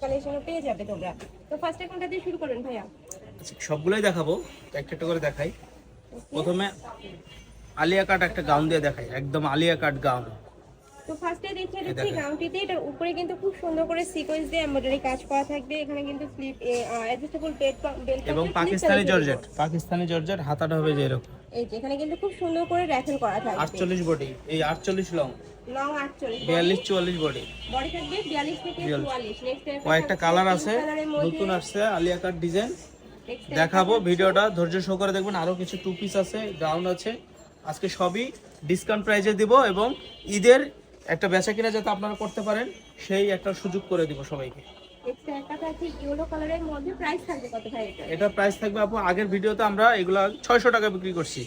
কালেকশনও পেয়ে যাবে তোমরা। তো ফার্স্টে কোনটা দিয়ে শুরু করবেন ভাইয়া? সবগুলোই দেখাবো, একটা একটা করে দেখাই। প্রথমে আলিয়া কাট একটা গাউন দিয়ে দেখাই, একদম আলিয়া কাট গাউন। তো ফার্স্টে দেখিয়ে দিচ্ছি গাউনটিতে, এটার উপরে কিন্তু খুব সুন্দর করে সিকোয়েন্স দিয়ে এমব্রয়ডারি কাজ করা থাকবে। এখানে কিন্তু স্লিপ অ্যাডজাস্টেবল বেল্ট এবং পাকিস্তানি জর্জেট হাতাটা হবে যে এরকম। এই যে এখানে কিন্তু খুব সুন্দর করে র্যাফেল করা থাকবে। 48 বডি, এই 48 লং 48 42 44 বডি থাকবে, 42 থেকে 44। নেক্সট কয়েকটা কালার আছে, নতুন আসছে আলিয়া কাট ডিজাইন দেখাবো। ভিডিওটা ধৈর্য সহকারে দেখবেন। আরো কিছু টু পিস আছে, গাউন আছে, আজকে সবই ডিসকাউন্ট প্রাইসে দিব এবং ঈদের একটা বেচা কিনা যাতে আপনারা করতে পারেন সেই একটা সুযোগ করে দিব সবাইকে। ইয়েলো কালারের মধ্যে প্রাইস থাকবে কত ভাই এটা? এটা প্রাইস থাকবে আপু, আগের ভিডিওতে আমরা এগুলা 600 টাকা বিক্রি করছি,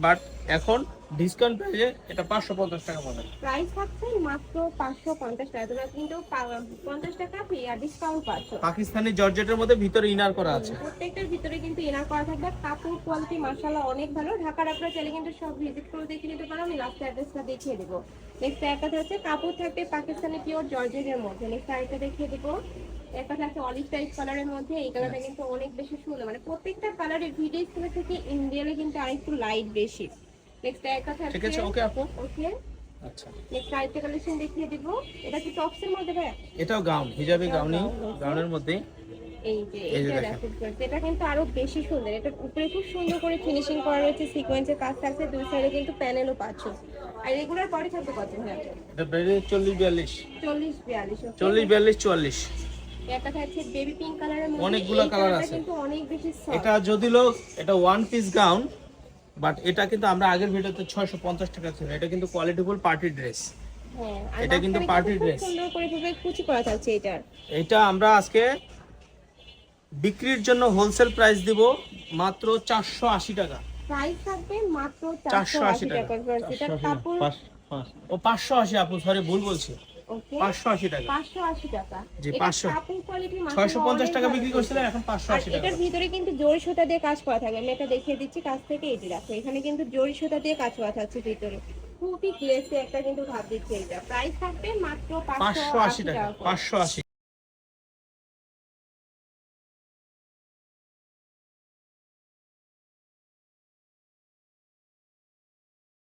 বাট এখন ডিসকাউন্ট প্রাইসে এটা 550 টাকা পড়বে। প্রাইস থাকছে মাত্র 550 টাকা। তোমরা কিন্তু 50 টাকা ফ্রি আর ডিসকাউন্ট পাচ্ছ। পাকিস্তানি জর্জেটের মধ্যে ভিতরে ইনার করা আছে, প্রত্যেকটার ভিতরে কিন্তু ইনার করা থাকবে। কাপড় কোয়ালিটি মাশাআল্লাহ অনেক ভালো। ঢাকার আপনারা চাইলে কিন্তু সব ভিজিট করে দেখে নিতে পারো। আমি লাস্ট অ্যাড্রেসটা দেখিয়ে দেবো। নেক্সট একটা হচ্ছে কাপড় থাকবে পাকিস্তানি পিওর জর্জেটের মধ্যে। নেক্সট আরেকটা দেখিয়ে দেবো। একটা থাকছে অলিভ টাইপ কালারের মধ্যে। এই কালারটা কিন্তু অনেক বেশি সুন্দর, মানে প্রত্যেকটা কালারের ভিডিও স্ক্রিনে থেকে ইন্ডিয়ালে কিন্তু আরেকটু লাইট বেশি। নেক্সট একটা থাকছে, ঠিক আছে ওকে আপু, ওকে। আচ্ছা নেক্সট আরেকটা কালেকশন দেখিয়ে দেব। এটা কি টপসের মধ্যে ভাই? এটাও গাউন, হিজাবি গাউনি, গাউনের মধ্যে এই যে এটা দেখুন, এটা কিন্তু আরো বেশি সুন্দর। এটার উপরে খুব সুন্দর করে ফিনিশিং করা রয়েছে, সিকোয়েন্সের কাজ থাকছে, দুই সাইডে কিন্তু প্যানেলও পাচ্ছ। আর রেগুলার পরে থাকবে কত ভাই? এটা বেরি 40 42 40 44। এটা থাকছে বেবি পিঙ্ক কালারের মধ্যে। অনেকগুলো কালার আছে, কিন্তু অনেক বেশি সফট। এটা যদিও এটা ওয়ান পিস গাউন, বাট এটা কিন্তু আমরা আগের ভিডিওতে 650 টাকা ছিল। এটা কিন্তু কোয়ালিটিফুল পার্টি ড্রেস। হ্যাঁ, এটা কিন্তু পার্টি ড্রেস, সুন্দর করে ভাবে কুচি করা থাকছে এটার। এটা আমরা আজকে বিক্রির জন্য হোলসেল প্রাইস দিব মাত্র 480 টাকা। প্রাইস থাকবে মাত্র 480 টাকা। এটা কাপড় ও 580 আপু, সরি ভুল বলছি, ওকে 580 টাকা। 580 টাকা। জি, এটা 500 কাপড় কোয়ালিটি মাত্র 650 টাকা বিক্রি করছিলেন, এখন 580 টাকা। এটার ভিতরে কিন্তু জরি সুতা দিয়ে কাজ করা থাকে। আমি এটা দেখিয়ে দিচ্ছি কাছ থেকে। এই যে দেখো, এখানে কিন্তু জরি সুতা দিয়ে কাজ করা থাকছে ভিতরে। খুবই গ্লেসি একটা কিন্তু ভাব দিচ্ছে। এটা প্রাইস থাকবে মাত্র 580 টাকা। 580।